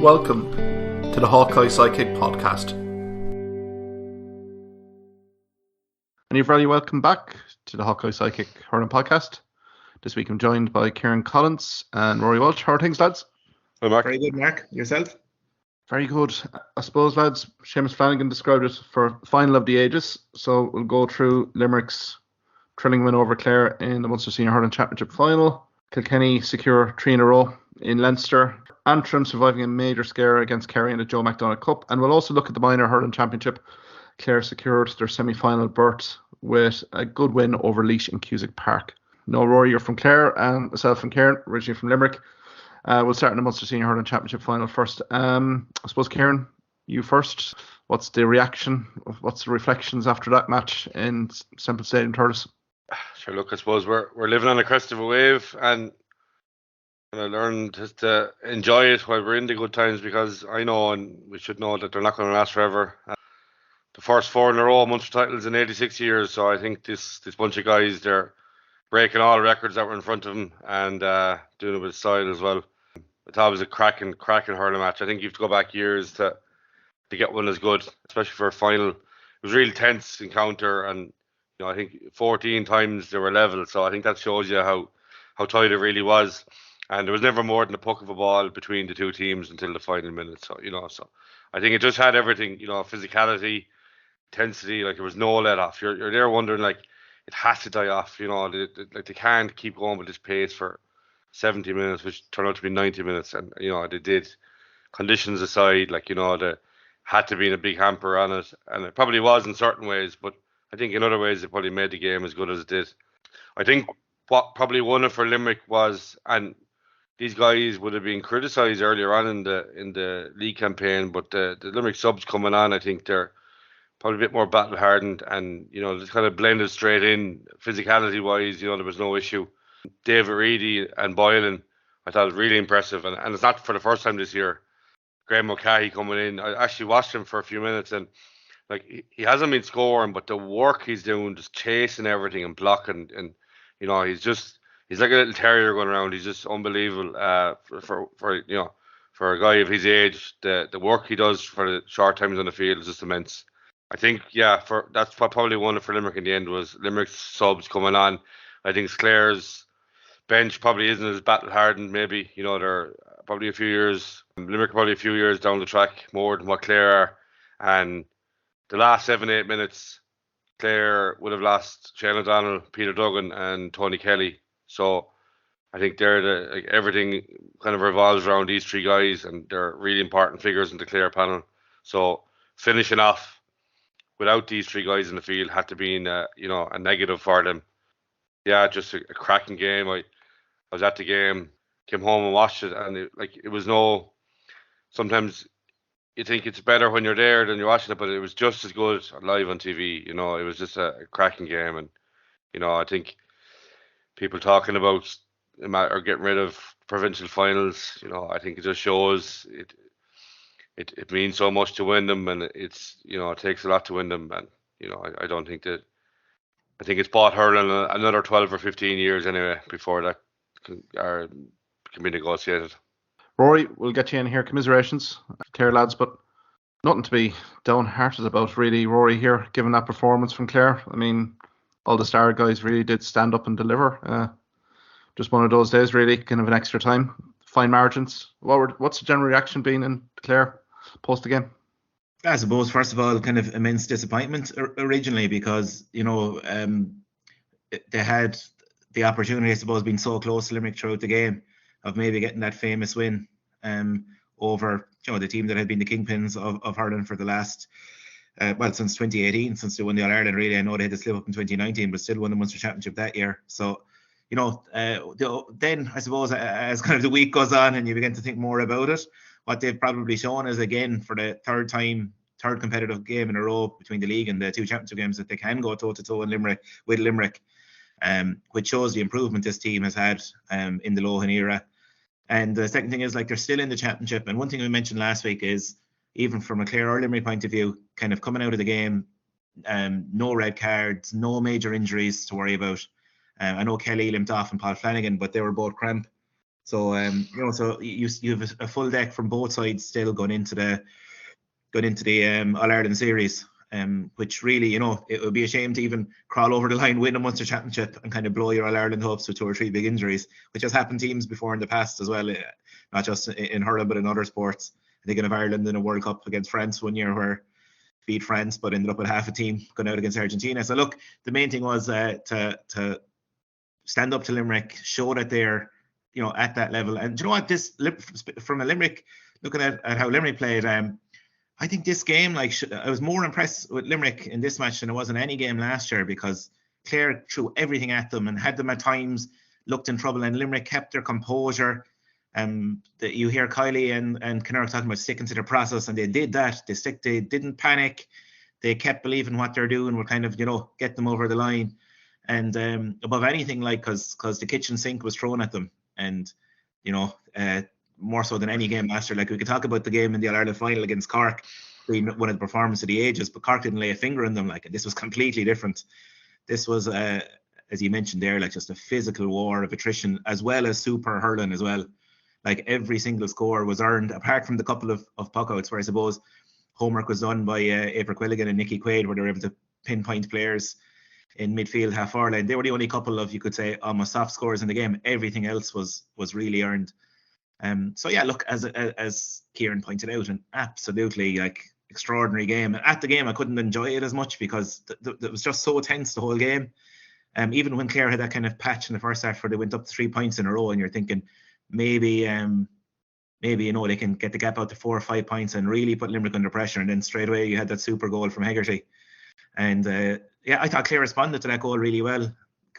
Welcome to the Hawkeye Sidekick podcast. And you're very welcome back to the Hawkeye Sidekick Hurling podcast. This week I'm joined by Kieran Collins and Ruairi Walsh. How are things, lads? Hi, Mark. Very good, Mark. Yourself? Very good. I suppose, lads, Seamus Flanagan described it for final of the ages. So we'll go through Limerick's thrilling win over Clare in the Munster Senior Hurling Championship final. Kilkenny secure 3 in a row in Leinster. Antrim surviving a major scare against Kerry in the Joe McDonagh Cup. And we'll also look at the Minor Hurling Championship. Clare secured their semi-final berth with a good win over Laois in Cusack Park. No, Rory, you're from Clare, and myself and Kieran, originally from Limerick. We'll start in the Munster Senior Hurling Championship final first. I suppose, Kieran, you first. What's the reaction? What's the reflections after that match in Semple Stadium, Thurles? Sure, look, I suppose we're living on a crest of a wave, and I learned just to enjoy it while we're in the good times, because I know, and we should know, that they're not going to last forever. The first 4 in a row Munster titles in 86 years, so I think this bunch of guys, they're breaking all the records that were in front of them and doing it with style as well. I thought it was a cracking hurling match. I think you have to go back years to get one as good, especially for a final. It was a really tense encounter, and I think 14 times they were level, so I think that shows you how tight it really was. And there was never more than a puck of a ball between the two teams until the final minute. So so I think it just had everything. Physicality, intensity. Like, there was no let off. You're there wondering, like, it has to die off. They can't keep going with this pace for 70 minutes, which turned out to be 90 minutes. And they did. Conditions aside, they had to be in a big hamper on it, and it probably was in certain ways, but I think in other ways it probably made the game as good as it did. I think what probably won it for Limerick was, and these guys would have been criticised earlier on in the league campaign, but the Limerick subs coming on, I think they're probably a bit more battle hardened, and just kind of blended straight in physicality wise. There was no issue. David Reedy and Boylan, I thought was really impressive, and it's not for the first time this year. Graham Mulcahy coming in, I actually watched him for a few minutes, and he hasn't been scoring, but the work he's doing, just chasing everything and blocking, and he's like a little terrier going around. He's just unbelievable for a guy of his age. The work he does for the short times on the field is just immense. I think, that's what probably won it for Limerick in the end, was Limerick's subs coming on. I think Clare's bench probably isn't as battle hardened. Maybe they're probably a few years. Limerick probably a few years down the track more than what Clare are, and the last 7-8 minutes, Clare would have lost Shane O'Donnell, Peter Duggan, and Tony Kelly. So I think everything kind of revolves around these 3 guys, and they're really important figures in the Clare panel. So finishing off without these 3 guys in the field had to be a negative for them. Yeah, just a cracking game. I was at the game, came home and watched it, and it was no. Sometimes you think it's better when you're there than you're watching it, but it was just as good live on TV. It was just a cracking game, and I think people talking about or getting rid of provincial finals, I think it just shows it means so much to win them, and it takes a lot to win them, and I don't think that. I think it's bought hurling another 12 or 15 years anyway before that can be negotiated. Rory, we'll get you in here. Commiserations, Clare lads, but nothing to be downhearted about, really, Rory, here, given that performance from Clare. I mean, all the star guys really did stand up and deliver. Just one of those days, really, kind of an extra time, fine margins. What's the general reaction been in Clare post the game? I suppose, first of all, kind of immense disappointment originally, because they had the opportunity, I suppose, being so close to Limerick throughout the game, of maybe getting that famous win over the team that had been the kingpins of hurling for the last since 2018, since they won the All-Ireland. Really, I know they had to slip up in 2019, but still won the Munster Championship that year. So then I suppose as kind of the week goes on and you begin to think more about it, what they've probably shown is, again, for the third competitive game in a row between the league and the 2 championship games, that they can go toe-to-toe in Limerick, which shows the improvement this team has had in the Lohan era. And the second thing is, they're still in the championship. And one thing we mentioned last week is, even from a Clare or Limerick point of view, kind of coming out of the game, no red cards, no major injuries to worry about. I know Kelly limped off and Paul Flanagan, but they were both cramp. So so you have a full deck from both sides still going into the All Ireland series. Which really, it would be a shame to even crawl over the line, win a Munster Championship, and kind of blow your All Ireland hopes with 2 or 3 big injuries, which has happened to teams before in the past as well, not just in hurling but in other sports. I think of Ireland in a World Cup against France one year where beat France but ended up with half a team going out against Argentina. So look, the main thing was to stand up to Limerick, show that they're at that level. And do you know what, this from a Limerick, looking at how Limerick played, I think this game, I was more impressed with Limerick in this match than I was in any game last year, because Clare threw everything at them and had them at times looked in trouble, and Limerick kept their composure. You hear Kylie and Kieran talking about sticking to the process, and they did that. They didn't panic. They kept believing what they're doing would kind of, get them over the line. And above anything, because the kitchen sink was thrown at them, and more so than any game last year. Like, we could talk about the game in the All-Ireland final against Cork being one of the performances of the ages, but Cork didn't lay a finger in them. This was completely different. This was, as you mentioned there, just a physical war of attrition, as well as super hurling as well. Every single score was earned, apart from the couple of puckouts where I suppose homework was done by April Quilligan and Nicky Quaid, where they were able to pinpoint players in midfield, half hour line. They were the only couple of, you could say, almost soft scores in the game. Everything else was really earned. So yeah, look, as Kieran pointed out, an absolutely extraordinary game. And at the game, I couldn't enjoy it as much because it was just so tense the whole game. Even when Clare had that kind of patch in the first half where they went up 3 points in a row, and you're thinking maybe they can get the gap out to 4 or 5 points and really put Limerick under pressure. And then straight away you had that super goal from Hegarty. And I thought Clare responded to that goal really well.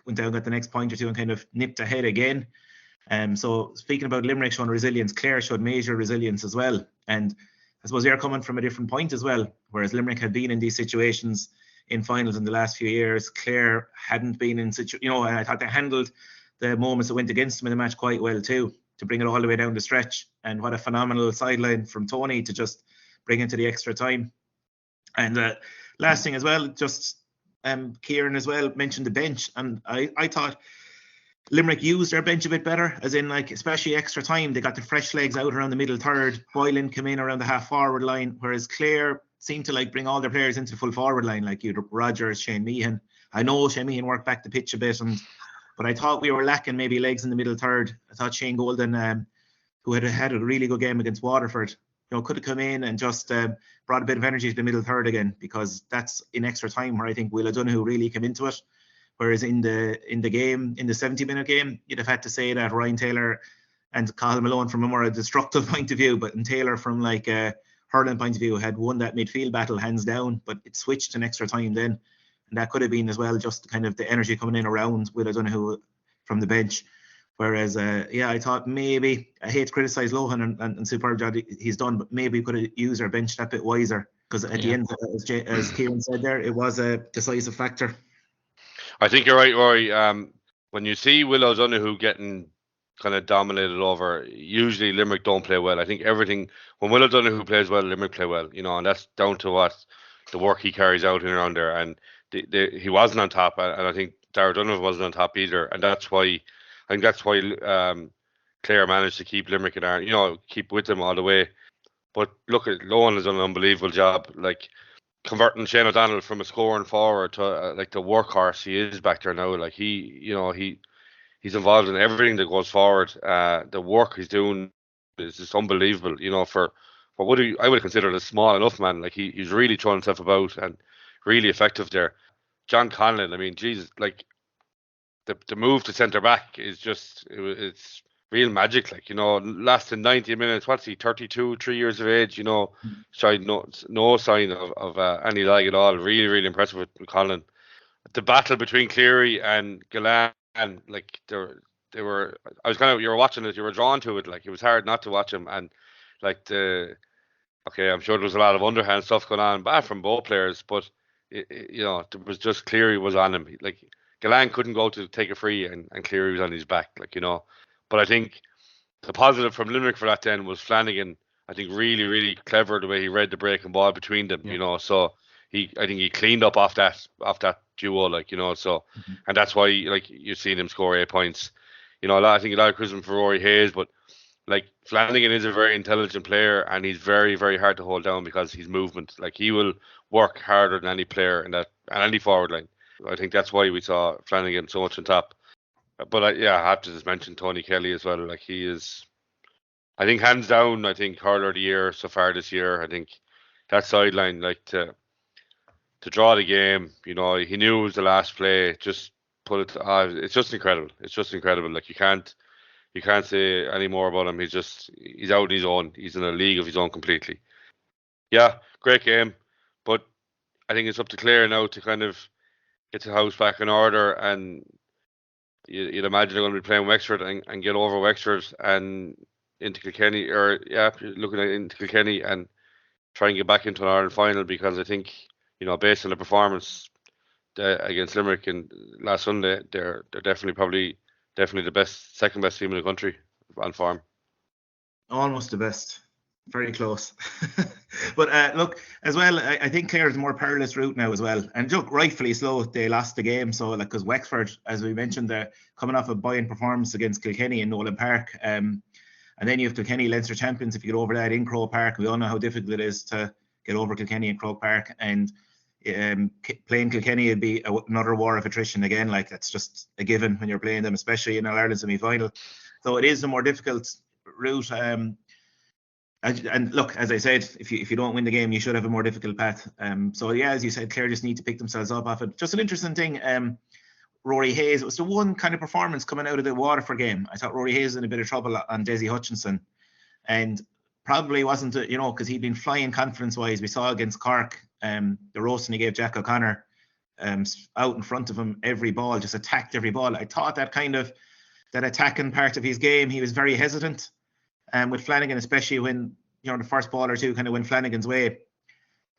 Went down, got the next point or two, and kind of nipped ahead again. So speaking about Limerick showing resilience, Clare showed major resilience as well. And I suppose they're coming from a different point as well. Whereas Limerick had been in these situations in finals in the last few years, Clare hadn't been in and I thought they handled the moments that went against them in the match quite well too, to bring it all the way down the stretch. And what a phenomenal sideline from Tony to just bring it to the extra time. And last thing as well, just Kieran as well mentioned the bench, and I thought Limerick used their bench a bit better, as in especially extra time. They got the fresh legs out around the middle third. Boylan came in around the half forward line, whereas Clare seemed to bring all their players into the full forward line, you had Rogers, Shane Meehan. I know Shane Meehan worked back the pitch a bit, but I thought we were lacking maybe legs in the middle third. I thought Shane Golden, who had a really good game against Waterford, could have come in and just brought a bit of energy to the middle third again, because that's in extra time where I think Will O'Donoghue really came into it. Whereas in the game, in the 70-minute game, you'd have had to say that Ryan Taylor and Cathal Malone from a more destructive point of view, but in Taylor from a hurling point of view had won that midfield battle hands down, but it switched in extra time then. And that could have been as well just kind of the energy coming in around Will O'Donoghue from the bench. Whereas, I thought maybe, I hate to criticise Lohan and superb job he's done, but maybe we could have used our bench that bit wiser, because at the end, as Kieran said there, it was a decisive factor. I think you're right, Rory. When you see Will O'Donoghue getting kind of dominated over, usually Limerick don't play well. I think when Will O'Donoghue plays well, Limerick play well, and that's down to what the work he carries out in and around there. And he wasn't on top, and I think Darragh Donovan wasn't on top either. And that's why Clare managed to keep Limerick in Ireland, keep with them all the way. But look, Lohan has done an unbelievable job, converting Shane O'Donnell from a scoring forward to the workhorse he is back there now. He's involved in everything that goes forward. The work he's doing is just unbelievable. For what I would consider a small enough man. He's really throwing himself about and really effective there. John Conlon, I mean, Jesus, the move to centre back is just it's real magic. Lasting 90 minutes. What's he? 32, 3 years of age. Showed no sign of any lag at all. Really, really impressive with Conlon. The battle between Cleary and Gillan, they were. I was you were watching it. You were drawn to it. It was hard not to watch him. And I'm sure there was a lot of underhand stuff going on, bad from both players, but there was just Cleary was on him. Gillan couldn't go to take a free, and Cleary was on his back. But I think the positive from Limerick for that then was Flanagan. I think really, really clever the way he read the breaking ball between them. Yeah. So I think he cleaned up off that duo. And that's why you've seen him score 8 points. I think a lot of criticism for Ruairi Hayes, but like Flanagan is a very intelligent player, and he's very, very hard to hold down because his movement. Like he will work harder than any player in that and any forward line. I think that's why we saw Flanagan so much on top. But I have to just mention Tony Kelly as well. Like he is, I think hands down, I think hurler of the year so far this year. I think that sideline, like to draw the game, he knew it was the last play. Just put it. It's just incredible. It's just incredible. Like you can't say any more about him. He's out on his own. He's in a league of his own completely. Yeah, great game, but I think it's up to Clare now to kind of get the house back in order, and you'd imagine they're going to be playing Wexford and get over Wexford and into Kilkenny, looking into Kilkenny and try and get back into an Ireland final, because I think, based on the performance against Limerick last Sunday, they're definitely the second best team in the country on form. Almost the best. Very close. But look, as well, I think Clare's a more perilous route now as well. And look, rightfully so, they lost the game. So, because Wexford, as we mentioned, they're coming off a buoyant performance against Kilkenny in Nolan Park. And then you have Kilkenny, Leinster champions. If you get over that in Croke Park, we all know how difficult it is to get over Kilkenny in Croke Park. And playing Kilkenny would be another war of attrition again. Like, that's just a given when you're playing them, especially in All-Ireland semi-final. So it is a more difficult route. And look, as I said, if you don't win the game, you should have a more difficult path. So yeah, as you said, Clare just need to pick themselves up off it. Just an interesting thing, Ruairi Hayes, it was the one kind of performance coming out of the Waterford game. I thought Ruairi Hayes was in a bit of trouble on Desi Hutchinson, and probably wasn't, because he'd been flying confidence-wise. We saw against Cork, the roasting he gave Jack O'Connor out in front of him, every ball, just attacked every ball. I thought that attacking part of his game, he was very hesitant. With Flanagan, especially when, the first ball or two kind of went Flanagan's way.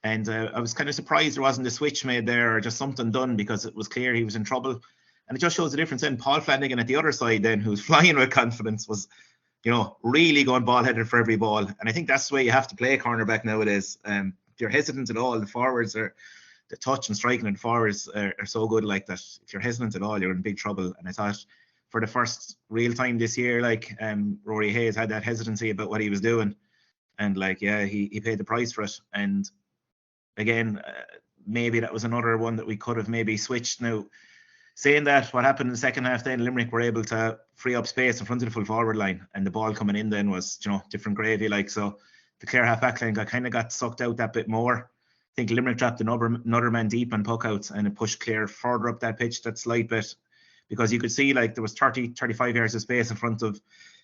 And I was kind of surprised there wasn't a switch made there or just something done, because it was clear he was in trouble. And it just shows the difference then. Paul Flanagan at the other side then, who's flying with confidence, was, really going ball-headed for every ball. And I think that's the way you have to play cornerback nowadays. If you're hesitant at all, the forwards the touch and striking and forwards are so good like that. If you're hesitant at all, you're in big trouble. And I thought, for the first real time this year, Ruairi Hayes had that hesitancy about what he was doing, and he paid the price for it. And again, maybe that was another one that we could have maybe switched. Now, saying that, what happened in the second half then, Limerick were able to free up space in front of the full forward line, and the ball coming in then was, different gravy. So the Clare half back line got sucked out that bit more. I think Limerick dropped another man deep on puckouts, and it pushed Clare further up that pitch, that slight bit. Because you could see there was 35 yards of space in front of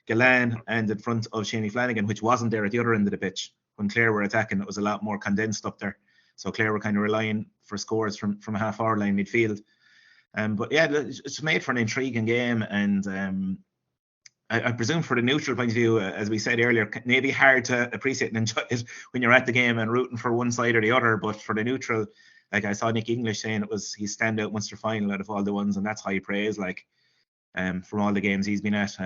Gillan and in front of Shaney Flanagan, which wasn't there at the other end of the pitch. When Clare were attacking, it was a lot more condensed up there. So Clare were kind of relying for scores from a half-hour line midfield. But yeah, it's made for an intriguing game. And I presume for the neutral point of view, as we said earlier, maybe hard to appreciate and enjoy it when you're at the game and rooting for one side or the other. But for the neutral, I saw Nick English saying it was his standout Munster final out of all the ones, and that's high praise, from all the games he's been at.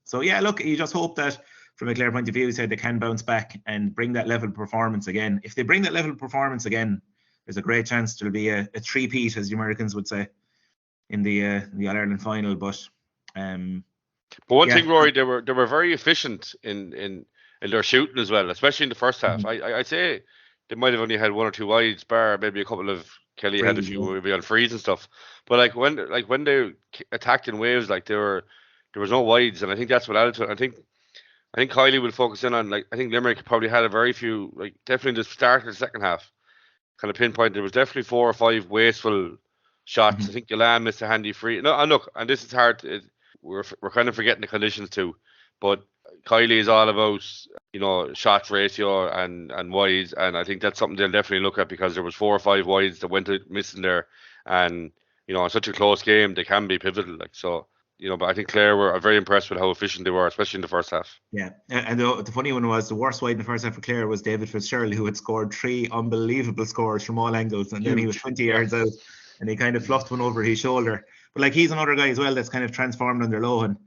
So yeah, look, you just hope that from a Clare point of view, he said they can bounce back and bring that level of performance again. If they bring that level of performance again, there's a great chance there'll be a three-peat, as the Americans would say, in the All-Ireland final. But one thing, Rory, they were very efficient in their shooting as well, especially in the first half. Mm-hmm. I'd say they might have only had one or two wides, bar maybe a couple of Kelly had a few maybe on frees and stuff. But when they attacked in waves, there was no wides, and I think that's what added to it. I think Kylie will focus in on I think Limerick probably had a very few definitely the start of the second half kind of pinpoint. There was definitely 4 or 5 wasteful shots. Mm-hmm. I think Gillan missed a handy free. No, and look, and this is hard. We're kind of forgetting the conditions too, but Kylie is all about shots ratio and wides, and I think that's something they'll definitely look at, because there was 4 or 5 wides that went missing there, and in such a close game they can be pivotal. But I think Clare were very impressed with how efficient they were, especially in the first half. Yeah, and the funny one was the worst wide in the first half for Clare was David Fitzgerald, who had scored 3 unbelievable scores from all angles, and then he was 20 yards out, and he kind of fluffed one over his shoulder. But he's another guy as well that's kind of transformed under Lohan.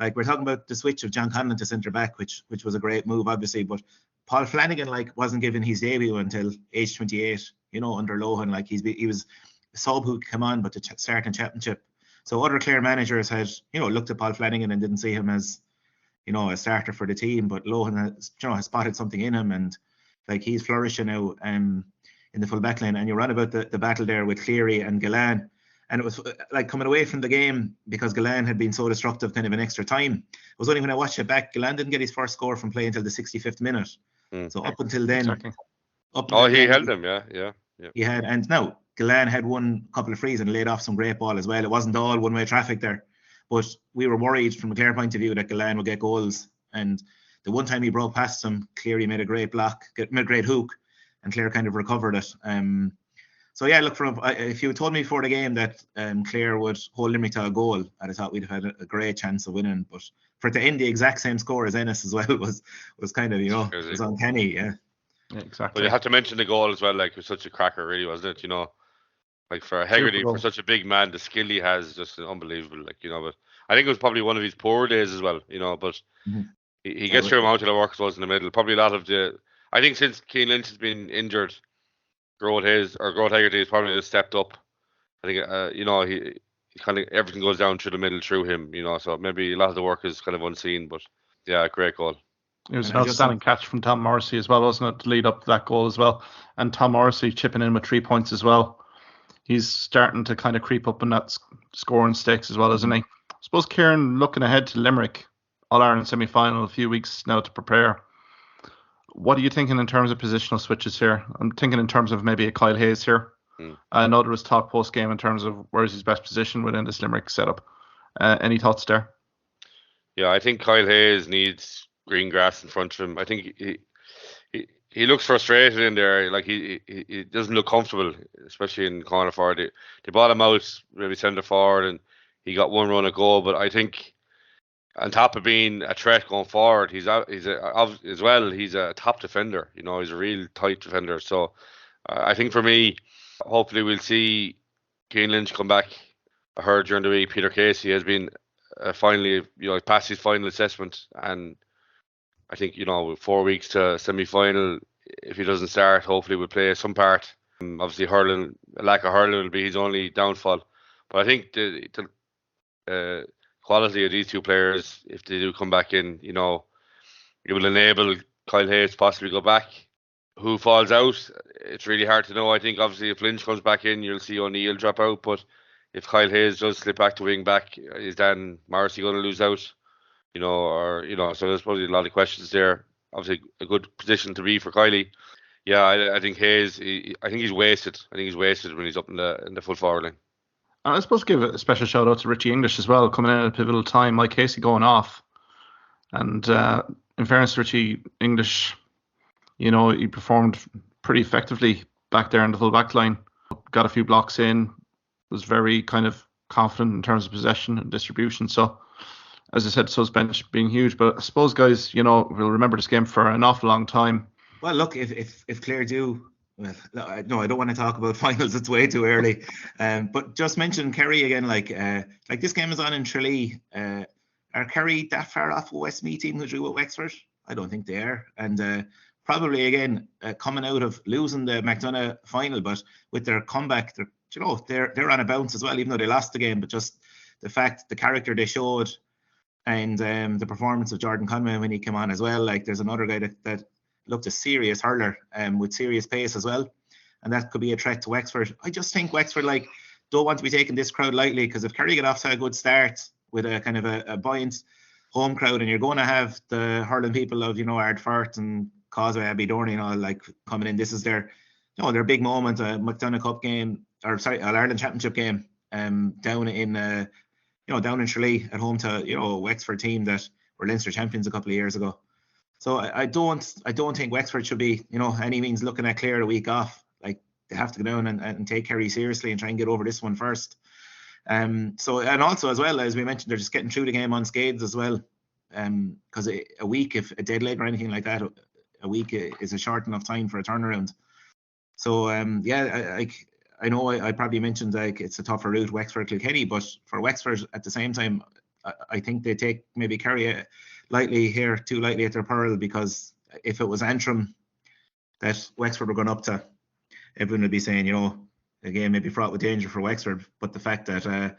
We're talking about the switch of John Conlon to centre back, which was a great move, obviously. But Paul Flanagan wasn't given his debut until age 28. Under Lohan, he was a sub who came on, but to start in championship. So other Clare managers had, looked at Paul Flanagan and didn't see him as, a starter for the team, but Lohan has spotted something in him, and like he's flourishing now in the full back line. And you're right about the battle there with Cleary and Gillan. And it was like coming away from the game because Gillan had been so destructive kind of an extra time. It was only when I watched it back, Gillan didn't get his first score from play until the 65th minute. So up until then, exactly. He held him, yeah. He had, and now Gillan had won a couple of frees and laid off some great ball as well. It wasn't all one-way traffic there, but we were worried from a Clare point of view that Gillan would get goals. And the one time he broke past him, Cleary made a great block, made a great hook, and Clare kind of recovered it. So yeah, look, if you told me before the game that Clare would hold Limerick to a goal, I'd have thought we'd have had a great chance of winning. But for it to end the exact same score as Ennis as well was kind of, it was uncanny, yeah. Yeah, exactly. But you have to mention the goal as well. Like, it was such a cracker, really, wasn't it? Like for Hegarty, for such a big man, the skill he has is just unbelievable. Like, but I think it was probably one of his poor days as well. But he gets through a mountain of work, I suppose, in the middle. Probably a lot of I think since Cian Lynch has been injured, Grode Hegarty has probably just stepped up. I think he kind of everything goes down through the middle through him. So maybe a lot of the work is kind of unseen. But yeah, great goal. It was an outstanding catch from Tom Morrissey as well, wasn't it, to lead up to that goal as well. And Tom Morrissey chipping in with 3 points as well. He's starting to kind of creep up in that scoring stakes as well, isn't he? I suppose, Kieran, looking ahead to Limerick All-Ireland semi-final, a few weeks now to prepare. What are you thinking in terms of positional switches here? I'm thinking in terms of maybe a Kyle Hayes here. I know there was talk post-game in terms of where's his best position within this Limerick setup. Any thoughts there? Yeah, I think Kyle Hayes needs green grass in front of him. I think he looks frustrated in there. Like he doesn't look comfortable, especially in corner forward. They brought him out maybe centre forward, and he got one run a goal. But I think on top of being a threat going forward, he's a top defender. He's a real tight defender. So I think for me, hopefully we'll see Cian Lynch come back. I heard during the week Peter Casey has been finally passed his final assessment, and I think 4 weeks to semi-final. If he doesn't start, hopefully we'll play some part. Obviously, lack of hurling will be his only downfall. But I think the quality of these two players, if they do come back in, it will enable Kyle Hayes to possibly go back. Who falls out, it's really hard to know. I think obviously if Lynch comes back in, you'll see O'Neill drop out. But if Kyle Hayes does slip back to wing back, is Dan Morrissey going to lose out? So there's probably a lot of questions there. Obviously, a good position to be for Kylie. Yeah, I think Hayes. I think he's wasted. I think he's wasted when he's up in the full forward line. And I suppose give a special shout out to Richie English as well, coming in at a pivotal time. Mike Casey going off, and in fairness to Richie English, he performed pretty effectively back there in the full back line. Got a few blocks in. Was very kind of confident in terms of possession and distribution. So, as I said, Su's bench being huge. But I suppose, guys, we'll remember this game for an awful long time. Well, look, if Clare do, well, no, I don't want to talk about finals. It's way too early. But just mention Kerry again. Like this game is on in Tralee. Are Kerry that far off a Westmeath team who drew with Wexford? I don't think they are. And probably again coming out of losing the McDonagh final, but with their comeback, they're on a bounce as well, even though they lost the game. But just the fact, the character they showed, and the performance of Jordan Conway when he came on as well. Like there's another guy that looked a serious hurler with serious pace as well, and that could be a threat to Wexford. I just think Wexford don't want to be taking this crowd lightly, because if Kerry get off to a good start with a kind of a buoyant home crowd, and you're going to have the hurling people of Ardfort and Causeway, Abbey Dorney and all coming in, this is their big moment, a McDonagh Cup game, or sorry, an Ireland Championship game down in down in Tralee at home to a Wexford team that were Leinster champions a couple of years ago. So I don't think Wexford should be any means looking at Clare a week off. Like they have to go down and take Kerry seriously and try and get over this one first. So, and also as well, as we mentioned, they're just getting through the game unscathed as well. Because a week, if a dead leg or anything like that, a week is a short enough time for a turnaround. So I know I probably mentioned it's a tougher route, Wexford Kilkenny, but for Wexford at the same time, I think they take maybe Kerry too lightly at their peril, because if it was Antrim that Wexford were going up to, everyone would be saying, the game may be fraught with danger for Wexford. But the fact that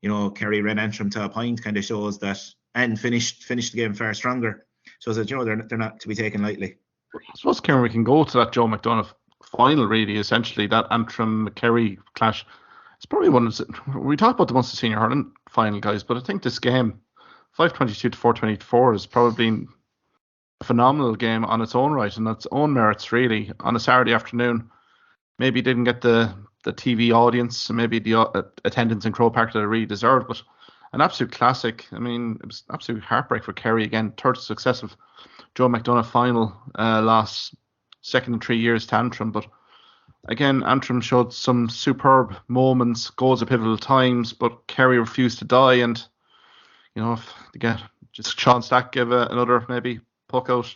Kerry ran Antrim to a point kind of shows that, and finished the game far stronger. Shows that, they're not to be taken lightly. I suppose, Kieran, we can go to that Joe McDonagh final, really, essentially, that Antrim-Kerry clash. It's probably we talk about the Munster Senior Hurling final, guys, but I think this game, 522 to 424, is probably a phenomenal game on its own right and its own merits, really, on a Saturday afternoon. Maybe didn't get the TV audience, maybe the attendance in Croke Park that it really deserved, but an absolute classic. I mean, it was absolute heartbreak for Kerry again. Third successive Joe McDonagh final, loss, second in 3 years to Antrim. But again, Antrim showed some superb moments, goals at pivotal times, but Kerry refused to die. And, if they get just Sean Stack gave another maybe puck out,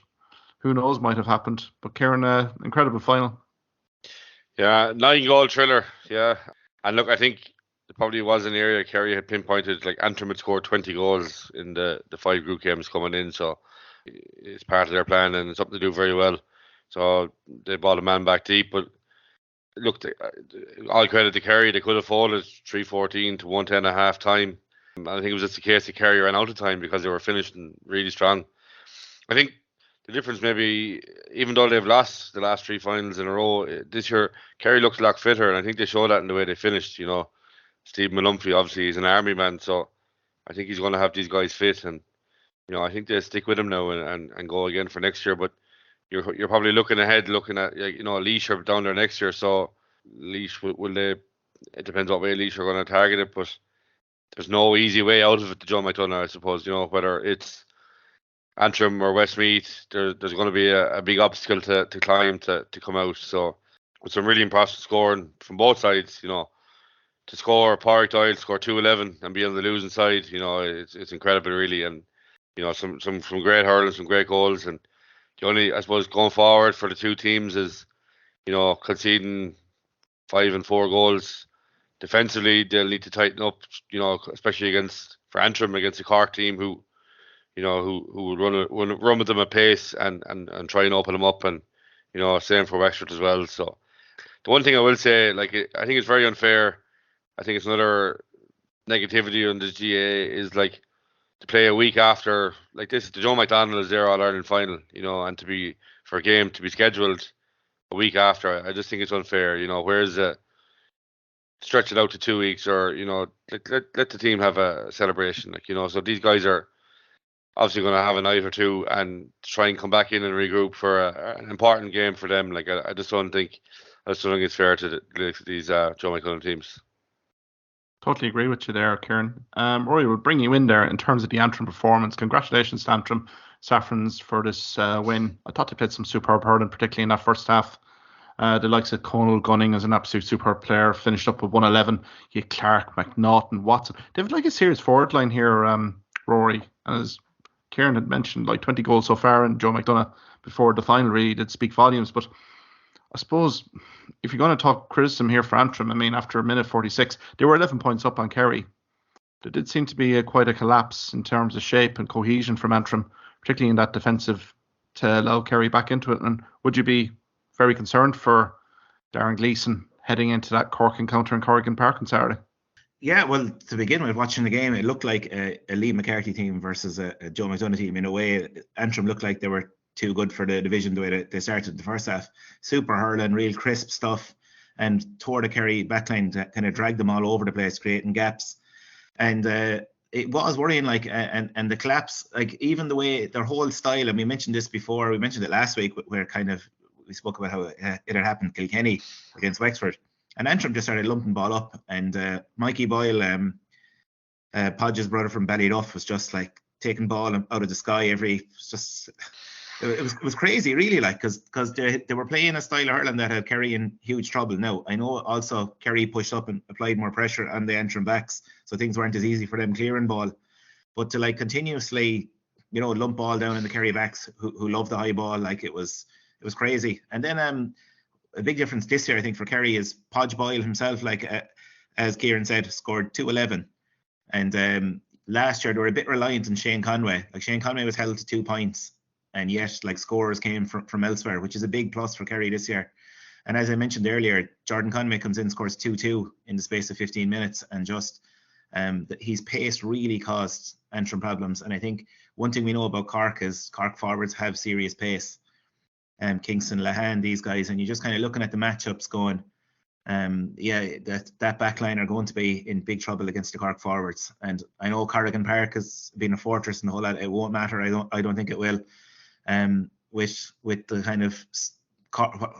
who knows, might have happened. But Kieran, incredible final. Yeah, 9-goal thriller. Yeah. And look, I think it probably was an area Kerry had pinpointed, like Antrim had scored 20 goals in the 5 group games coming in. So it's part of their plan and it's something to do very well. So they brought a man back deep. But look, all credit to Kerry. They could have folded 3-14 to 1-10 at half time. I think it was just the case that Kerry ran out of time because they were finishing really strong. I think the difference maybe, even though they've lost the last 3 finals in a row, this year Kerry looks a lot fitter, and I think they showed that in the way they finished. Steve Malumphey, obviously, he's an army man, so I think he's going to have these guys fit, and I think they stick with him now and go again for next year. But you're probably looking ahead, looking at Laois are down there next year, so Laois will they? It depends what way Laois are going to target it, but there's no easy way out of it to Joe McDonagh, I suppose. Whether it's Antrim or Westmeath, there's going to be a big obstacle to climb to come out. So with some really impressive scoring from both sides, to score Pádraig Doyle, score 2-11 and be on the losing side, it's incredible, really. And some great hurling, some great goals. And the only, I suppose, going forward for the two teams is conceding 5 and 4 goals. Defensively, they'll need to tighten up, especially for Antrim against a Cork team who will run with them at pace and try and open them up, and same for Wexford as well. So the one thing I will say, I think it's very unfair. I think it's another negativity on the GA is to play a week after this. The Joe McDonagh is their All-Ireland final, and for a game to be scheduled a week after, I just think it's unfair. Whereas stretch it out to 2 weeks, or let the team have a celebration, So these guys are obviously going to have a night or two and try and come back in and regroup for an important game for them. I just don't think it's fair to these Joe McDonagh teams. Totally agree with you there, Kieran. Rory, we'll bring you in there in terms of the Antrim performance. Congratulations to Antrim Saffrons for this win. I thought they played some superb hurling, particularly in that first half. The likes of Conal Gunning as an absolute superb player, finished up with 111. You Clark, McNaughton, Watson. They have a serious forward line here, Rory. And as Kieran had mentioned, 20 goals so far, and Joe McDonagh before the final really did speak volumes. But I suppose if you're going to talk criticism here for Antrim, after a minute 46, they were 11 points up on Kerry. There did seem to be quite a collapse in terms of shape and cohesion from Antrim, particularly in that defensive, to allow Kerry back into it. And would you be very concerned for Darren Gleeson heading into that Cork encounter in Corrigan Park on Saturday? Yeah, well, to begin with, watching the game, it looked like a Lee McCarthy team versus a Joe McDonagh team. In a way, Antrim looked like they were too good for the division the way they started the first half. Super hurling, real crisp stuff, and tore the Kerry backline to kind of drag them all over the place, creating gaps. And it was worrying, and the collapse, even the way their whole style, and we mentioned this before, we mentioned it last week, where we spoke about how it had happened Kilkenny against Wexford. And Antrim just started lumping ball up, and Mikey Boyle, Podge's brother from Ballyduff, was just taking ball out of the sky it was crazy, really, because they were playing a style of hurling that had Kerry in huge trouble. Now, I know also Kerry pushed up and applied more pressure on the Antrim backs, so things weren't as easy for them clearing ball. But to continuously, lump ball down in the Kerry backs who love the high ball, it was crazy. And then a big difference this year, I think, for Kerry is Podge Boyle himself, as Kieran said, scored 211. And last year they were a bit reliant on Shane Conway. Shane Conway was held to 2 points, and yet scorers came from elsewhere, which is a big plus for Kerry this year. And as I mentioned earlier, Jordan Conway comes in, scores 2-2 in the space of 15 minutes, and just His pace really caused Antrim problems, and I think one thing we know about Cork is Cork forwards have serious pace. Kingston, Lehane, these guys, and you're just kind of looking at the matchups going, that back line are going to be in big trouble against the Cork forwards. And I know Corrigan Park has been a fortress and the whole lot. It won't matter. I don't think it will. With the kind of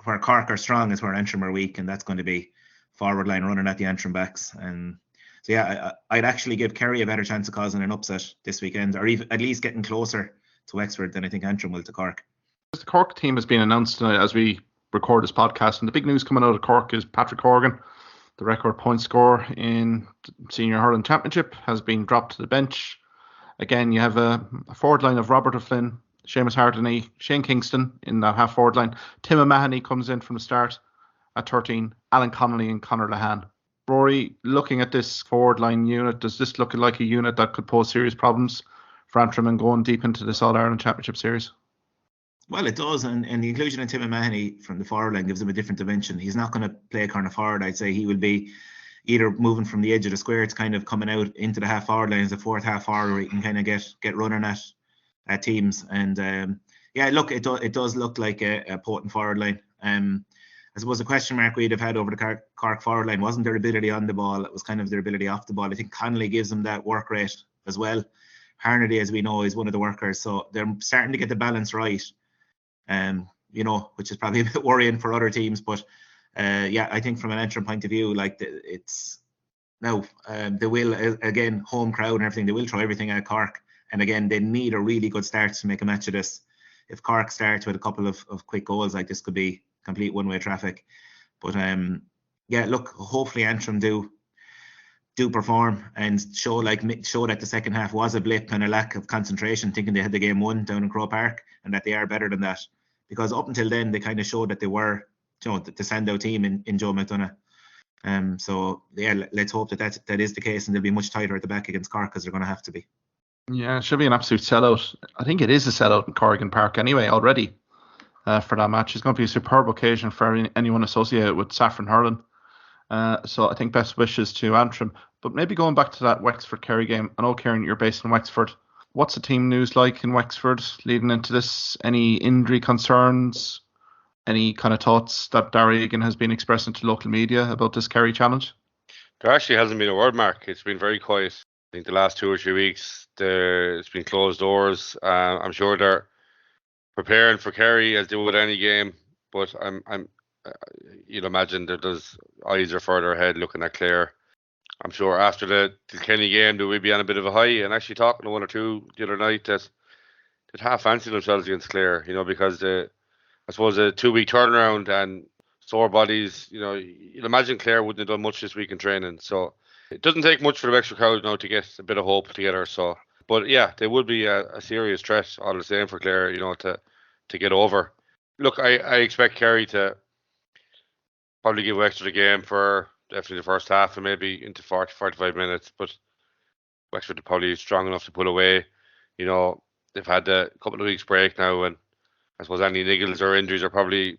where Cork are strong is where Antrim are weak, and that's going to be forward line running at the Antrim backs. And so I'd actually give Kerry a better chance of causing an upset this weekend, or even at least getting closer to Wexford than I think Antrim will to Cork. The Cork team has been announced tonight as we record this podcast, and the big news coming out of Cork is Patrick Horgan, the record point scorer in Senior Hurling Championship, has been dropped to the bench. Again, you have a forward line of Robert O'Flynn, Seamus Hardeney, Shane Kingston in that half forward line. Tim O'Mahony comes in from the start at 13, Alan Connolly and Conor Lehane. Ruairi, looking at this forward line unit, does this look like a unit that could pose serious problems for Antrim and going deep into this All-Ireland Championship series? Well, it does, and the inclusion of Tim O'Mahony from the forward line gives him a different dimension. He's not going to play a corner forward. I'd say he will be either moving from the edge of the square to kind of coming out into the half forward line as a fourth half forward, where he can kind of get running at teams. And it does look like a potent forward line. I suppose the question mark we'd have had over the Cork forward line wasn't their ability on the ball; it was kind of their ability off the ball. I think Connolly gives them that work rate as well. Harnedy, as we know, is one of the workers, so they're starting to get the balance right. Which is probably a bit worrying for other teams, but I think from an Antrim point of view, like it's now they will again home crowd and everything. They will throw everything at Cork, and again they need a really good start to make a match of this. If Cork starts with a couple of quick goals, like this could be complete one-way traffic. But hopefully Antrim do perform and show that the second half was a blip and a lack of concentration, thinking they had the game won down in Croke Park, and that they are better than that. Because up until then, they kind of showed that they were, the standout team in Joe McDonagh. Let's hope that is the case, and they'll be much tighter at the back against Cork, because they're going to have to be. Yeah, it should be an absolute sellout. I think it is a sellout in Corrigan Park anyway already for that match. It's going to be a superb occasion for anyone associated with Saffron Hurling. So I think best wishes to Antrim. But maybe going back to that Wexford Kerry game, I know, Kieran, you're based in Wexford. What's the team news like in Wexford leading into this? Any injury concerns? Any kind of thoughts that Darragh Egan has been expressing to local media about this Kerry challenge? There actually hasn't been a word, Mark. It's been very quiet. I think the last 2 or 3 weeks, it's been closed doors. I'm sure they're preparing for Kerry as they would any game, but you'd imagine that those eyes are further ahead looking at Clare. I'm sure after the Kilkenny game, they will be on a bit of a high, and actually talking to one or two the other night that half fancy themselves against Clare, because I suppose a 2-week turnaround and sore bodies, you'd imagine Clare wouldn't have done much this week in training. So it doesn't take much for the Wexford crowd now to get a bit of hope together. So, but yeah, they would be a serious threat all the same for Clare, to get over. Look, I expect Kerry to probably give Wexford a game for definitely the first half and maybe into 40-45 minutes, but Wexford are probably strong enough to pull away. They've had a couple of weeks break now, and I suppose any niggles or injuries are probably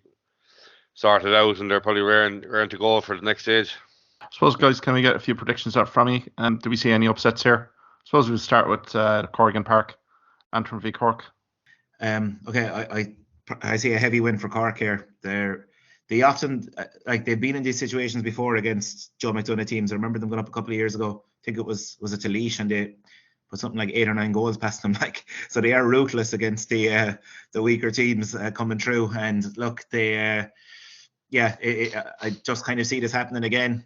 sorted out, and they're probably raring to go for the next stage. I suppose, guys, can we get a few predictions out from you? Do we see any upsets here? I suppose we'll start with Corrigan Park, Antrim v Cork. Okay, I see a heavy win for Cork here. They often, they've been in these situations before against Joe McDonagh teams. I remember them going up a couple of years ago. I think it was it Laois, and they put something like 8 or 9 goals past them. So they are ruthless against the weaker teams coming through. And look, I just kind of see this happening again.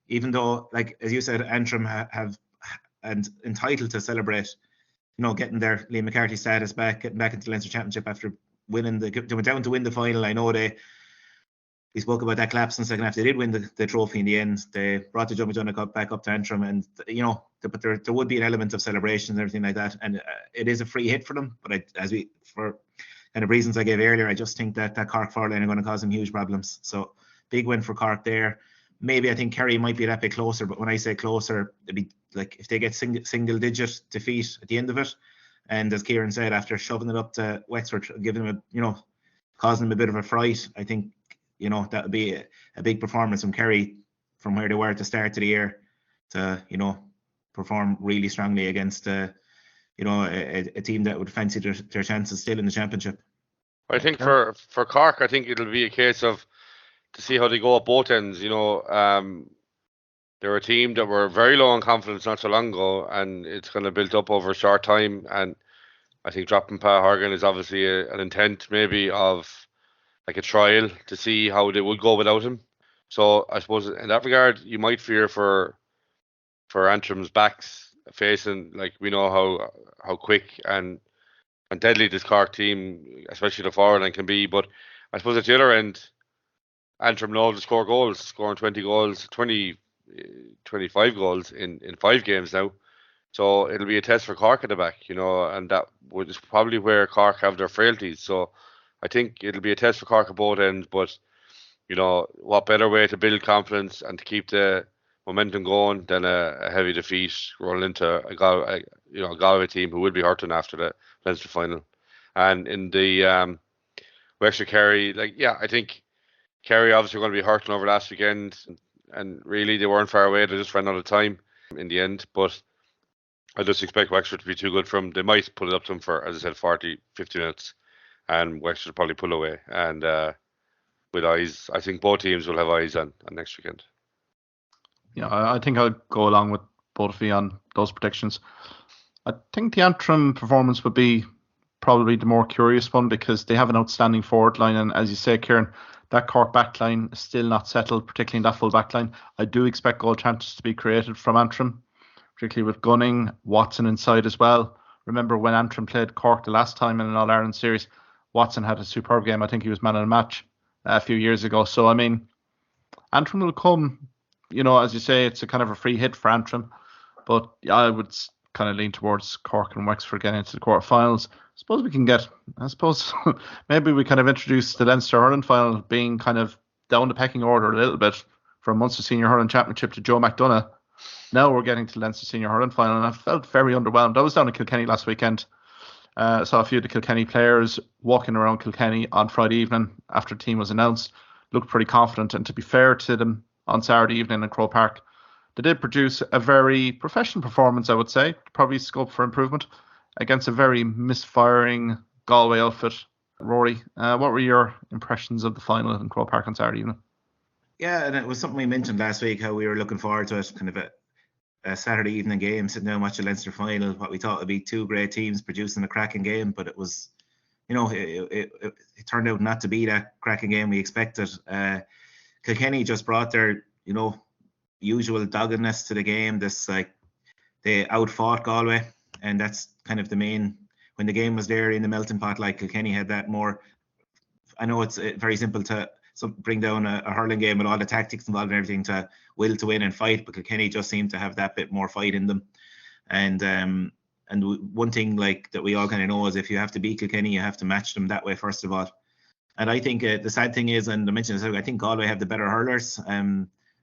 Even though, as you said, Antrim have and entitled to celebrate, getting their Liam McCarthy status back, getting back into the Leinster Championship after winning they went down to win the final. I know we spoke about that collapse in the second half. They did win the trophy in the end. They brought the Joe McDonagh Cup back up to Antrim, and but there would be an element of celebration and everything like that. And it is a free hit for them. But for kind of reasons I gave earlier, I just think that Cork forward line are going to cause them huge problems. So big win for Cork there. Maybe I think Kerry might be that bit closer, but when I say closer, it'd be like if they get single digit defeat at the end of it. And as Kieran said, after shoving it up to Wexford, giving them causing them a bit of a fright, I think that would be a big performance from Kerry from where they were at the start of the year. to, perform really strongly against, a team that would fancy their chances still in the championship. I think for Cork, I think it'll be a case of to see how they go at both ends. They're a team that were very low on confidence not so long ago, and it's going to build up over a short time. And I think dropping Pa Horgan is obviously an intent maybe of like a trial to see how they would go without him. So I suppose in that regard, you might fear for Antrim's backs facing, like, we know how quick and deadly this Cork team, especially the forward line, can be. But I suppose at the other end, Antrim know to score goals, scoring 25 goals in 5 games now. So it'll be a test for Cork at the back, and that is probably where Cork have their frailties. So I think it'll be a test for Cork at both ends, but what better way to build confidence and to keep the momentum going than a heavy defeat rolling into a Galway team who will be hurting after the Leinster final. And in the Wexford Kerry, I think Kerry obviously going to be hurting over last weekend, and really they weren't far away. They just ran out of time in the end, but I just expect Wexford to be too good for them. They might put it up to them for, as I said, 40, 50 minutes, and Wexford will probably pull away. And with eyes, I think both teams will have eyes on next weekend. Yeah, I think I'll go along with both of you on those predictions. I think the Antrim performance would be probably the more curious one because they have an outstanding forward line, and as you say, Kieran, that Cork back line is still not settled, particularly in that full back line. I do expect goal chances to be created from Antrim, particularly with Gunning, Watson inside as well. Remember when Antrim played Cork the last time in an All-Ireland series, Watson had a superb game. I think he was man of the match a few years ago. So, I mean, Antrim will come, as you say, it's a kind of a free hit for Antrim. But I would kind of lean towards Cork and Wexford getting into the quarterfinals. Maybe we kind of introduce the Leinster Hurling final being kind of down the pecking order a little bit from Munster Senior Hurling Championship to Joe McDonagh. Now we're getting to the Leinster Senior Hurling final, and I felt very underwhelmed. I was down in Kilkenny last weekend. Saw a few of the Kilkenny players walking around Kilkenny on Friday evening after the team was announced. Looked pretty confident, and to be fair to them, on Saturday evening in Croke Park, they did produce a very professional performance, I would say. Probably scope for improvement against a very misfiring Galway outfit. Ruairi, what were your impressions of the final in Croke Park on Saturday evening? Yeah, and it was something we mentioned last week, how we were looking forward to it, kind of a Saturday evening game, sitting down watching the Leinster final, what we thought would be two great teams producing a cracking game, but it was, it turned out not to be that cracking game we expected. Kilkenny just brought their, usual doggedness to the game. They outfought Galway, and that's kind of the main, when the game was there in the melting pot, like Kilkenny had that more, I know it's very simple to bring down a hurling game with all the tactics involved and everything to will to win and fight, but Kilkenny just seemed to have that bit more fight in them. And one thing like that we all kind of know is if you have to beat Kilkenny, you have to match them that way first of all. And I think the sad thing is, and I mentioned this, I think Galway have the better hurlers,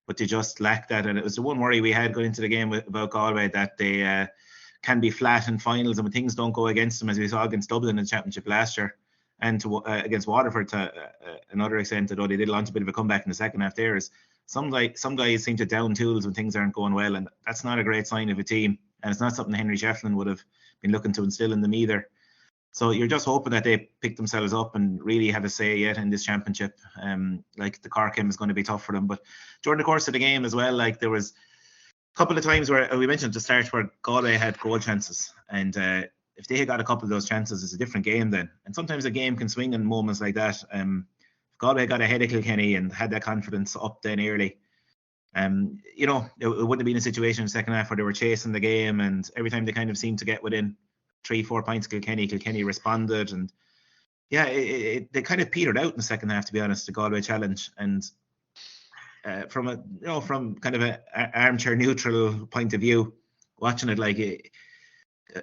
but they just lack that. And it was the one worry we had going into the game about Galway, that they can be flat in finals, and when things don't go against them, as we saw against Dublin in the championship last year, and against Waterford to another extent, although they did launch a bit of a comeback in the second half there, is some guys seem to down tools when things aren't going well, and that's not a great sign of a team, and it's not something Henry Shefflin would have been looking to instill in them either. So you're just hoping that they pick themselves up and really have a say yet in this championship. Like the Cork game is going to be tough for them, but during the course of the game as well, like there was a couple of times where we mentioned at the start where Galway had goal chances, and if they had got a couple of those chances, it's a different game then. And sometimes a game can swing in moments like that. If Galway got ahead of Kilkenny and had that confidence up then early, it wouldn't have been a situation in the second half where they were chasing the game, and every time they kind of seemed to get within 3-4 points, Kilkenny responded, and they kind of petered out in the second half, to be honest, the Galway challenge. And from kind of an armchair neutral point of view, watching it, like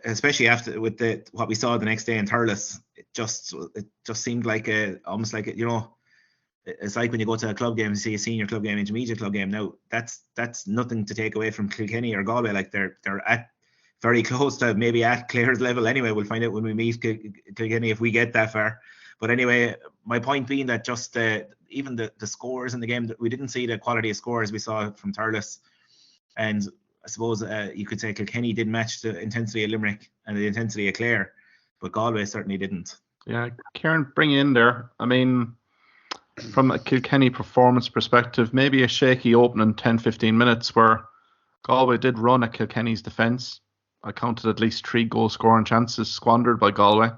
especially after with what we saw the next day in Thurles, it just seemed like almost like it's like when you go to a club game and see a senior club game, intermediate club game. Now that's nothing to take away from Kilkenny or Galway. Like they're at very close to maybe at Clare's level anyway. We'll find out when we meet Kilkenny if we get that far. But anyway, my point being that just even the scores in the game, that we didn't see the quality of scores we saw from Thurles. And I suppose you could say Kilkenny didn't match the intensity of Limerick and the intensity of Clare, but Galway certainly didn't. Yeah, Kieran, bring you in there. I mean, from a Kilkenny performance perspective, maybe a shaky opening 10-15 minutes where Galway did run at Kilkenny's defence. I counted at least 3 goal scoring chances squandered by Galway.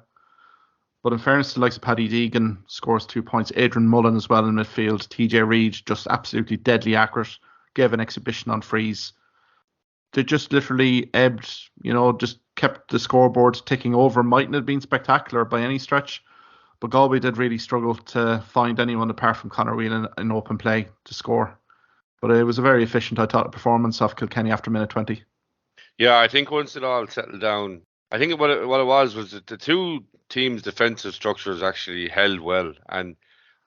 But in fairness to the likes of Paddy Deegan, scores 2 points. Adrian Mullen as well in midfield. TJ Reid, just absolutely deadly accurate. Gave an exhibition on frees. They just literally ebbed, just kept the scoreboard ticking over. Mightn't have been spectacular by any stretch. But Galway did really struggle to find anyone apart from Conor Whelan in open play to score. But it was a very efficient, I thought, performance of Kilkenny after minute 20. Yeah, I think once it all settled down, I think what it was that the two teams' defensive structures actually held well. And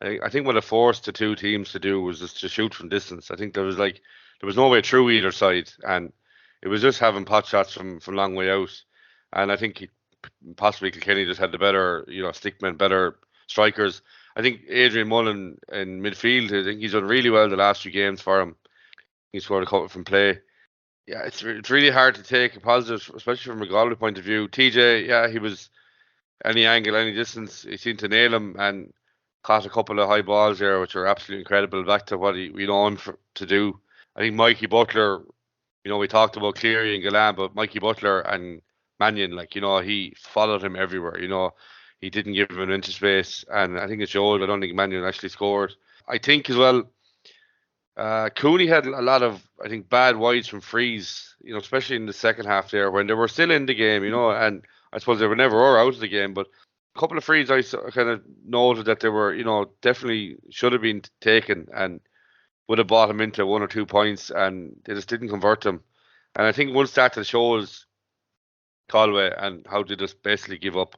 I think what it forced the two teams to do was just to shoot from distance. I think there was no way through either side. And it was just having pot shots from long way out. And I think possibly Kilkenny just had the better, stickmen, better strikers. I think Adrian Mullen in midfield, I think he's done really well the last few games for him. He scored a couple from play. Yeah, it's really hard to take a positive, especially from a Galway point of view. TJ, yeah, he was any angle, any distance, he seemed to nail him and caught a couple of high balls there, which are absolutely incredible, back to what we know him to do. I think Mikey Butler, we talked about Cleary and Gallan, but Mikey Butler and Mannion, he followed him everywhere. He didn't give him an inch of space, and I think it showed. I don't think Mannion actually scored. I think as well, Cooney had a lot of, I think, bad wides from frees, especially in the second half there when they were still in the game, and I suppose they were never out of the game, but a couple of frees I kind of noted that they were, definitely should have been taken and would have bought them into 1 or 2 points, and they just didn't convert them. And I think once that shows Galway and how they just basically give up.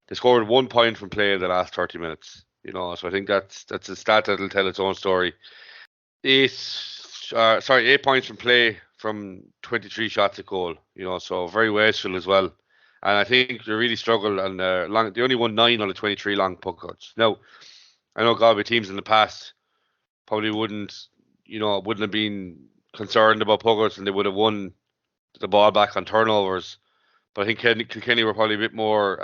They scored 1 point from play in the last 30 minutes, so I think that's a stat that'll tell its own story. 8 points from play from 23 shots at goal, so very wasteful as well. And I think they really struggled, and they only won 9 on the 23 long puck outs. Now, I know Galway teams in the past probably wouldn't have been concerned about puck outs, and they would have won the ball back on turnovers. But I think Kilkenny were probably a bit more,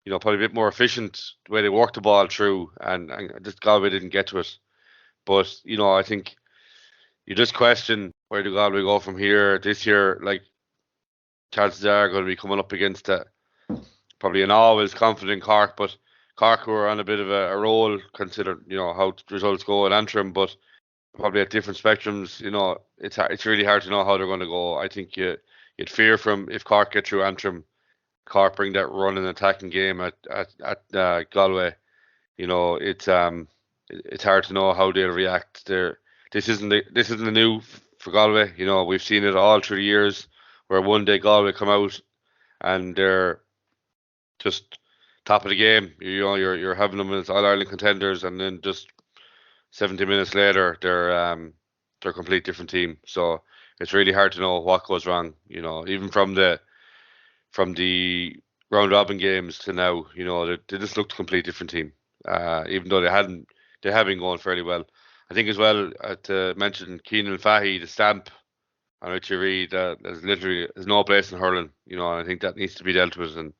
efficient the way they worked the ball through, and just Galway didn't get to it. But I think you just question where do Galway go from here this year. Like, chances are going to be coming up against probably an always confident Cork, but Cork who are on a bit of a roll, considered how results go at Antrim, but probably at different spectrums. It's really hard to know how they're going to go. I think you'd fear from if Cork get through Antrim, Cork bring that run and attacking game at Galway. It's hard to know how they'll react. This isn't a new for Galway. We've seen it all through the years where one day Galway come out and they're just top of the game. You're having them as All Ireland contenders, and then just 70 minutes later they're a complete different team. So it's really hard to know what goes wrong. Even from the round robin games to now, they just looked a complete different team. Even though they have been going fairly well. I think as well to mention Keenan Fahy, the stamp on Richie Reid, there's no place in hurling. And I think that needs to be dealt with. And